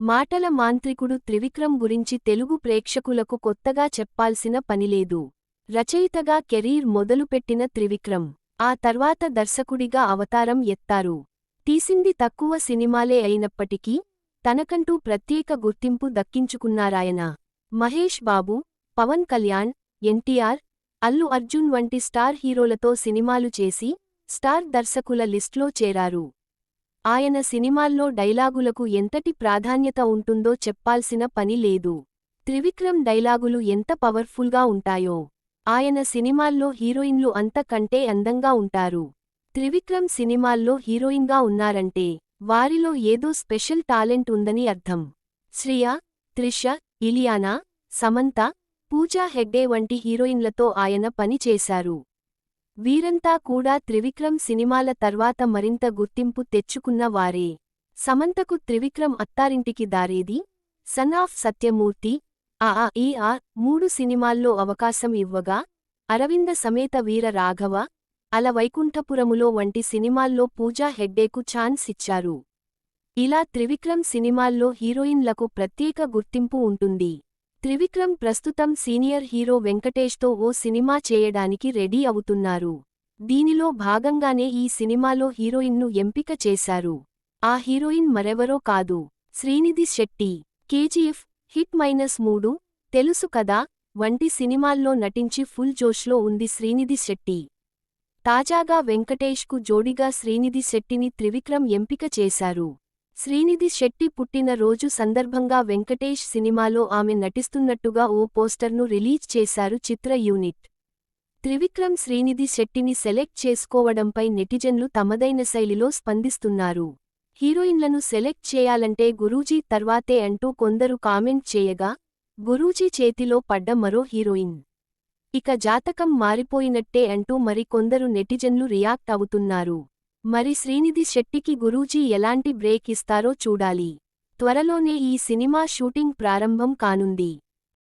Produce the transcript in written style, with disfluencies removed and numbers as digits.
మాటల మాంత్రికుడు త్రివిక్రమ్ గురించి తెలుగు ప్రేక్షకులకు కొత్తగా చెప్పాల్సిన పనిలేదు. రచయితగా కెరీర్ మొదలుపెట్టిన త్రివిక్రమ్ ఆ తర్వాత దర్శకుడిగా అవతారం ఎత్తారు. తీసింది తక్కువ సినిమాలే అయినప్పటికీ తనకంటూ ప్రత్యేక గుర్తింపు దక్కించుకున్నారాయన. మహేష్ బాబు, పవన్ కళ్యాణ్, ఎన్టీఆర్, అల్లు అర్జున్ వంటి స్టార్ హీరోలతో సినిమాలు చేసి స్టార్ దర్శకుల లిస్ట్లో చేరారు. ఆయన సినిమాల్లో డైలాగులకు ఎంతటి ప్రాధాన్యత ఉంటుందో చెప్పాల్సిన పని లేదు. త్రివిక్రమ్ డైలాగులు ఎంత పవర్ఫుల్గా ఉంటాయో. ఆయన సినిమాల్లో హీరోయిన్లు అంత కంటే అందంగా ఉంటారు. త్రివిక్రమ్ సినిమాల్లో హీరోయిన్గా ఉన్నారంటే వారిలో ఏదో స్పెషల్ టాలెంట్ ఉందని అర్థం. శ్రియ, త్రిష, ఇలియానా, సమంత, పూజా హెగ్డే వంటి హీరోయిన్లతో ఆయన పని చేశారు. వీరంతా కూడా త్రివిక్రమ్ సినిమాల తర్వాత మరింత గుర్తింపు తెచ్చుకున్న వారే. సమంతకు త్రివిక్రమ్ అత్తారింటికి దారేది, సన్ ఆఫ్ సత్యమూర్తి, ఆ 3 సినిమాల్లో అవకాశం ఇవ్వగా, అరవింద సమేత వీర రాఘవ, అల వైకుంఠపురములో వంటి సినిమాల్లో పూజా హెగ్డేకు ఛాన్స్ ఇచ్చారు. ఇలా త్రివిక్రమ్ సినిమాల్లో హీరోయిన్లకు ప్రత్యేక గుర్తింపు ఉంటుంది. త్రివిక్రమ్ ప్రస్తుతం సీనియర్ హీరో వెంకటేష్తో ఓ సినిమా చేయడానికి రెడీ అవుతున్నారు. దీనిలో భాగంగానే ఈ సినిమాలో హీరోయిన్ను ఎంపిక చేశారు. ఆ హీరోయిన్ మరెవరో కాదు, శ్రీనిధి శెట్టి. కేజీఎఫ్, హిట్ -3, తెలుసు కదా వంటి సినిమాల్లో నటించి ఫుల్ జోష్లో ఉంది శ్రీనిధి శెట్టి. తాజాగా వెంకటేష్కు జోడిగా శ్రీనిధి శెట్టిని త్రివిక్రమ్ ఎంపిక చేశారు. శ్రీనిధి శెట్టి పుట్టిన రోజు సందర్భంగా వెంకటేష్ సినిమాలో ఆమె నటిస్తున్నట్టుగా ఓ పోస్టర్ను రిలీజ్ చేశారు చిత్ర యూనిట్. త్రివిక్రమ్ శ్రీనిధి శెట్టిని సెలెక్ట్ చేసుకోవడంపై నెటిజన్లు తమదైన శైలిలో స్పందిస్తున్నారు. హీరోయిన్లను సెలెక్ట్ చేయాలంటే గురూజీ తర్వాతే అంటూ కొందరు కామెంట్ చేయగా, గురూజీ చేతిలో పడ్డ మరో హీరోయిన్ ఇక జాతకం మారిపోయినట్టే అంటూ మరి కొందరు నెటిజన్లు రియాక్ట్ అవుతున్నారు. మరి శ్రీనిధి శెట్టికి గురూజీ ఎలాంటి బ్రేక్ ఇస్తారో చూడాలి. త్వరలోనే ఈ సినిమా షూటింగ్ ప్రారంభం కానుంది.